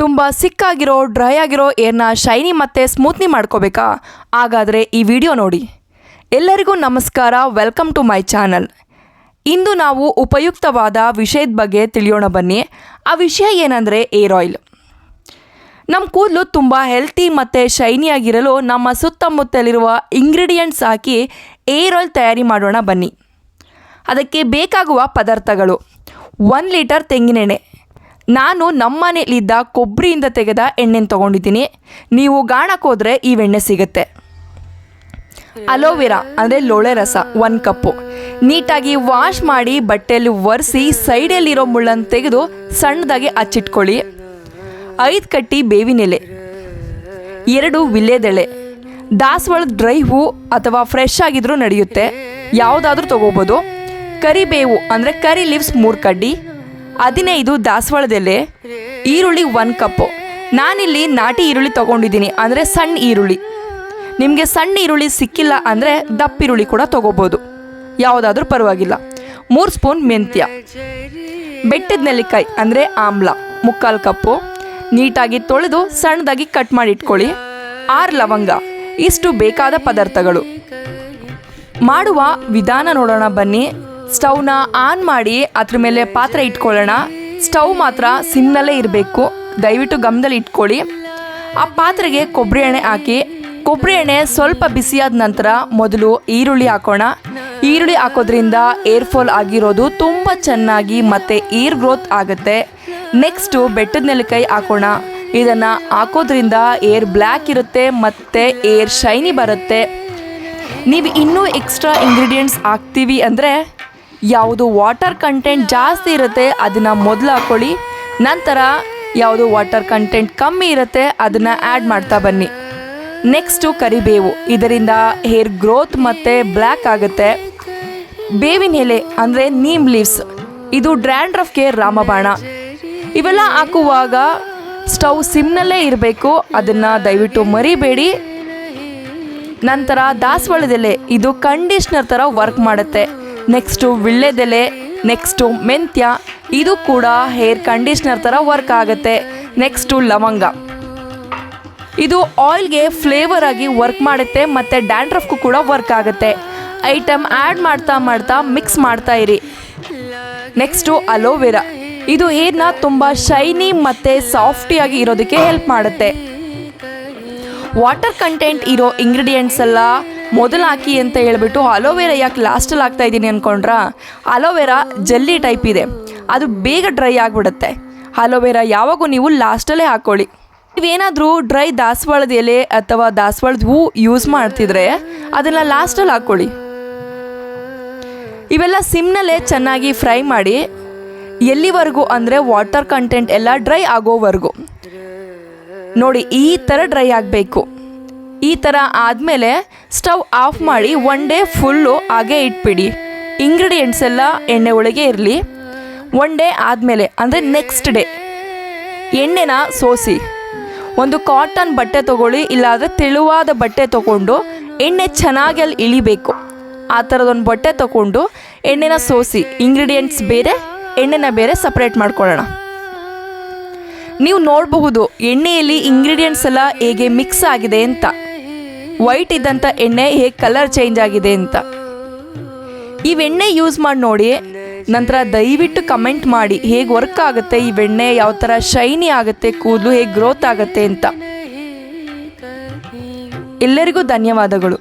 ತುಂಬ ಸಿಕ್ಕಾಗಿರೋ ಡ್ರೈ ಆಗಿರೋ ಏರ್ನ ಶೈನಿ ಮತ್ತು ಸ್ಮೂತ್ನಿ ಮಾಡ್ಕೋಬೇಕಾ? ಹಾಗಾದರೆ ಈ ವಿಡಿಯೋ ನೋಡಿ. ಎಲ್ಲರಿಗೂ ನಮಸ್ಕಾರ, ವೆಲ್ಕಮ್ ಟು ಮೈ ಚಾನಲ್. ಇಂದು ನಾವು ಉಪಯುಕ್ತವಾದ ವಿಷಯದ ಬಗ್ಗೆ ತಿಳಿಯೋಣ ಬನ್ನಿ. ಆ ವಿಷಯ ಏನಂದರೆ ಏರ್ ಆಯಿಲ್. ನಮ್ಮ ಕೂದಲು ತುಂಬ ಹೆಲ್ತಿ ಮತ್ತು ಶೈನಿಯಾಗಿರಲು ನಮ್ಮ ಸುತ್ತಮುತ್ತಲಿರುವ ಇಂಗ್ರೀಡಿಯೆಂಟ್ಸ್ ಹಾಕಿ ಏರ್ ಆಯಿಲ್ ತಯಾರಿ ಮಾಡೋಣ ಬನ್ನಿ. ಅದಕ್ಕೆ ಬೇಕಾಗುವ ಪದಾರ್ಥಗಳು: 1 ಲೀಟರ್ ತೆಂಗಿನೆಣ್ಣೆ. ನಾನು ನಮ್ಮನೇಲಿದ್ದ ಕೊಬ್ಬರಿಯಿಂದ ತೆಗೆದ ಎಣ್ಣೆನ ತೊಗೊಂಡಿದ್ದೀನಿ. ನೀವು ಗಾಣಕ್ಕೆ ಹೋದರೆ ಈ ಎಣ್ಣೆ ಸಿಗುತ್ತೆ. ಅಲೋವೆರಾ ಅಂದರೆ ಲೋಳೆ ರಸ 1 ಕಪ್ಪು. ನೀಟಾಗಿ ವಾಶ್ ಮಾಡಿ ಬಟ್ಟೆಯಲ್ಲಿ ಒರೆಸಿ ಸೈಡಲ್ಲಿರೋ ಮುಳ್ಳನ್ನು ತೆಗೆದು ಸಣ್ಣದಾಗಿ ಹಚ್ಚಿಟ್ಕೊಳ್ಳಿ. 5 ಕಟ್ಟಿ ಬೇವಿನೆಲೆ, 2 ವಿಳ್ಯೆದೆಲೆ, ದಾಸವಾಳದ ಡ್ರೈ ಹೂ ಅಥವಾ ಫ್ರೆಶ್ ಆಗಿದ್ರೂ ನಡೆಯುತ್ತೆ, ಯಾವುದಾದ್ರೂ ತೊಗೋಬೋದು. ಕರಿಬೇವು ಅಂದರೆ ಕರಿ ಲೀವ್ಸ್ 3 ಕಡ್ಡಿ, 15 ದಾಸವಾಳದೆಲೆ, ಈರುಳ್ಳಿ 1 ಕಪ್ಪು. ನಾನಿಲ್ಲಿ ನಾಟಿ ಈರುಳ್ಳಿ ತೊಗೊಂಡಿದ್ದೀನಿ, ಅಂದರೆ ಸಣ್ಣ ಈರುಳ್ಳಿ. ನಿಮಗೆ ಸಣ್ಣ ಈರುಳ್ಳಿ ಸಿಕ್ಕಿಲ್ಲ ಅಂದರೆ ದಪ್ಪ ಈರುಳ್ಳಿ ಕೂಡ ತೊಗೋಬೋದು, ಯಾವುದಾದ್ರೂ ಪರವಾಗಿಲ್ಲ. 3 ಸ್ಪೂನ್ ಮೆಂತ್ಯ, ಬೆಟ್ಟದ ನೆಲ್ಲಿಕಾಯಿ ಅಂದರೆ ಆಮ್ಲ 3/4 ಕಪ್ಪು. ನೀಟಾಗಿ ತೊಳೆದು ಸಣ್ಣದಾಗಿ ಕಟ್ ಮಾಡಿ ಇಟ್ಕೊಳ್ಳಿ. 6 ಲವಂಗ. ಇಷ್ಟು ಬೇಕಾದ ಪದಾರ್ಥಗಳು. ಮಾಡುವ ವಿಧಾನ ನೋಡೋಣ ಬನ್ನಿ. ಸ್ಟವ್ನ ಆನ್ ಮಾಡಿ ಅದ್ರ ಮೇಲೆ ಪಾತ್ರೆ ಇಟ್ಕೊಳ್ಳೋಣ. ಸ್ಟವ್ ಮಾತ್ರ ಸಿಮ್ನಲ್ಲೇ ಇರಬೇಕು, ದಯವಿಟ್ಟು ಗಮನದಲ್ಲಿ ಇಟ್ಕೊಳ್ಳಿ. ಆ ಪಾತ್ರೆಗೆ ಕೊಬ್ಬರಿ ಎಣ್ಣೆ ಹಾಕಿ, ಕೊಬ್ಬರಿ ಎಣ್ಣೆ ಸ್ವಲ್ಪ ಬಿಸಿಯಾದ ನಂತರ ಮೊದಲು ಈರುಳ್ಳಿ ಹಾಕೋಣ. ಈರುಳ್ಳಿ ಹಾಕೋದ್ರಿಂದ ಏರ್ ಫಾಲ್ ಆಗಿರೋದು ತುಂಬ ಚೆನ್ನಾಗಿ ಮತ್ತು ಏರ್ ಗ್ರೋತ್ ಆಗುತ್ತೆ. ನೆಕ್ಸ್ಟು ಬೆಟ್ಟದ ನೆಲ್ಲಿಕಾಯಿ ಹಾಕೋಣ. ಇದನ್ನು ಹಾಕೋದ್ರಿಂದ ಏರ್ ಬ್ಲ್ಯಾಕ್ ಇರುತ್ತೆ ಮತ್ತು ಏರ್ ಶೈನಿ ಬರುತ್ತೆ. ನೀವು ಇನ್ನೂ ಎಕ್ಸ್ಟ್ರಾ ಇಂಗ್ರೀಡಿಯೆಂಟ್ಸ್ ಹಾಕ್ತೀವಿ ಅಂದರೆ ಯಾವುದು ವಾಟರ್ ಕಂಟೆಂಟ್ ಜಾಸ್ತಿ ಇರುತ್ತೆ ಅದನ್ನು ಮೊದಲು ಹಾಕ್ಕೊಳ್ಳಿ. ನಂತರ ಯಾವುದು ವಾಟರ್ ಕಂಟೆಂಟ್ ಕಮ್ಮಿ ಇರುತ್ತೆ ಅದನ್ನು ಆ್ಯಡ್ ಮಾಡ್ತಾ ಬನ್ನಿ. ನೆಕ್ಸ್ಟು ಕರಿಬೇವು, ಇದರಿಂದ ಹೇರ್ ಗ್ರೋತ್ ಮತ್ತು ಬ್ಲ್ಯಾಕ್ ಆಗುತ್ತೆ. ಬೇವಿನ ಎಲೆ ಅಂದರೆ ನೀಮ್ ಲೀವ್ಸ್, ಇದು ಡ್ರ್ಯಾಂಡ್ರಫ್ಗೆ ರಾಮಬಾಣ. ಇವೆಲ್ಲ ಹಾಕುವಾಗ ಸ್ಟವ್ ಸಿಮ್ನಲ್ಲೇ ಇರಬೇಕು, ಅದನ್ನು ದಯವಿಟ್ಟು ಮರಿಬೇಡಿ. ನಂತರ ದಾಸವಾಳದೆಲೆ, ಇದು ಕಂಡೀಷ್ನರ್ ಥರ ವರ್ಕ್ ಮಾಡುತ್ತೆ. ನೆಕ್ಸ್ಟು ವಿಳ್ಯೆದೆಲೆ, ನೆಕ್ಸ್ಟು ಮೆಂತ್ಯ, ಇದು ಕೂಡ ಹೇರ್ ಕಂಡೀಷ್ನರ್ ಥರ ವರ್ಕ್ ಆಗುತ್ತೆ. ನೆಕ್ಸ್ಟು ಲವಂಗ, ಇದು ಆಯಿಲ್ಗೆ ಫ್ಲೇವರ್ ಆಗಿ ವರ್ಕ್ ಮಾಡುತ್ತೆ ಮತ್ತು ಡ್ಯಾಂಡ್ರಫ್ಗೂ ಕೂಡ ವರ್ಕ್ ಆಗುತ್ತೆ. ಐಟಮ್ ಆ್ಯಡ್ ಮಾಡ್ತಾ ಮಿಕ್ಸ್ ಮಾಡ್ತಾ ಇರಿ. ನೆಕ್ಸ್ಟು ಅಲೋವೆರಾ, ಇದು ಹೇರ್ನ ತುಂಬ ಶೈನಿ ಮತ್ತು ಸಾಫ್ಟಿಯಾಗಿ ಇರೋದಕ್ಕೆ ಹೆಲ್ಪ್ ಮಾಡುತ್ತೆ. ವಾಟರ್ ಕಂಟೆಂಟ್ ಇರೋ ಇಂಗ್ರೀಡಿಯೆಂಟ್ಸ್ ಎಲ್ಲ ಮೊದಲು ಹಾಕಿ ಅಂತ ಹೇಳ್ಬಿಟ್ಟು ಅಲೋವೆರಾ ಯಾಕೆ ಲಾಸ್ಟಲ್ಲಿ ಹಾಕ್ತಾ ಇದ್ದೀನಿ ಅಂದ್ಕೊಂಡ್ರಾ? ಅಲೋವೆರಾ ಜೆಲ್ಲಿ ಟೈಪ್ ಇದೆ, ಅದು ಬೇಗ ಡ್ರೈ ಆಗಿಬಿಡುತ್ತೆ. ಅಲೋವೆರಾ ಯಾವಾಗೂ ನೀವು ಲಾಸ್ಟಲ್ಲೇ ಹಾಕ್ಕೊಳ್ಳಿ. ನೀವೇನಾದರೂ ಡ್ರೈ ದಾಸವಾಳದ ಎಲೆ ಅಥವಾ ದಾಸವಾಳದ ಹೂ ಯೂಸ್ ಮಾಡ್ತಿದ್ರೆ ಅದನ್ನು ಲಾಸ್ಟಲ್ಲಿ ಹಾಕ್ಕೊಳ್ಳಿ. ಇವೆಲ್ಲ ಸಿಮ್ನಲ್ಲೇ ಚೆನ್ನಾಗಿ ಫ್ರೈ ಮಾಡಿ. ಎಲ್ಲಿವರೆಗೂ ಅಂದರೆ ವಾಟರ್ ಕಂಟೆಂಟ್ ಎಲ್ಲ ಡ್ರೈ ಆಗೋವರೆಗೂ. ನೋಡಿ, ಈ ಥರ ಡ್ರೈ ಆಗಬೇಕು. ಈ ಥರ ಆದಮೇಲೆ ಸ್ಟವ್ ಆಫ್ ಮಾಡಿ 1 ಡೇ ಫುಲ್ಲು ಹಾಗೆ ಇಟ್ಬಿಡಿ. ಇಂಗ್ರೀಡಿಯೆಂಟ್ಸ್ ಎಲ್ಲ ಎಣ್ಣೆ ಒಳಗೆ ಇರಲಿ. 1 ಡೇ ಆದಮೇಲೆ ಅಂದರೆ ನೆಕ್ಸ್ಟ್ ಡೇ ಎಣ್ಣೆನ ಸೋಸಿ ಒಂದು ಕಾಟನ್ ಬಟ್ಟೆ ತೊಗೊಳ್ಳಿ, ಇಲ್ಲಾಂದರೆ ತೆಳುವಾದ ಬಟ್ಟೆ ತೊಗೊಂಡು ಎಣ್ಣೆ ಚೆನ್ನಾಗಿ ಅಲ್ಲಿ ಇಳಿಬೇಕು. ಆ ಥರದೊಂದು ಬಟ್ಟೆ ತೊಗೊಂಡು ಎಣ್ಣೆನ ಸೋಸಿ, ಇಂಗ್ರೀಡಿಯೆಂಟ್ಸ್ ಬೇರೆ ಎಣ್ಣೆನ ಬೇರೆ ಸಪ್ರೇಟ್ ಮಾಡ್ಕೊಳ್ಳೋಣ. ನೀವು ನೋಡಬಹುದು ಎಣ್ಣೆಯಲ್ಲಿ ಇಂಗ್ರೀಡಿಯೆಂಟ್ಸ್ ಎಲ್ಲ ಹೇಗೆ ಮಿಕ್ಸ್ ಆಗಿದೆ ಅಂತ. ವೈಟ್ ಇದ್ದಂಥ ಎಣ್ಣೆ ಹೇಗೆ ಕಲರ್ ಚೇಂಜ್ ಆಗಿದೆ ಅಂತ. ಇವೆಣ್ಣೆ ಯೂಸ್ ಮಾಡಿ ನೋಡಿ. ನಂತರ ದಯವಿಟ್ಟು ಕಮೆಂಟ್ ಮಾಡಿ ಹೇಗೆ ವರ್ಕ್ ಆಗುತ್ತೆ ಈ ಎಣ್ಣೆ, ಯಾವ ಥರ ಶೈನಿ ಆಗುತ್ತೆ ಕೂದಲು, ಹೇಗೆ ಗ್ರೋತ್ ಆಗುತ್ತೆ ಅಂತ. ಎಲ್ಲರಿಗೂ ಧನ್ಯವಾದಗಳು.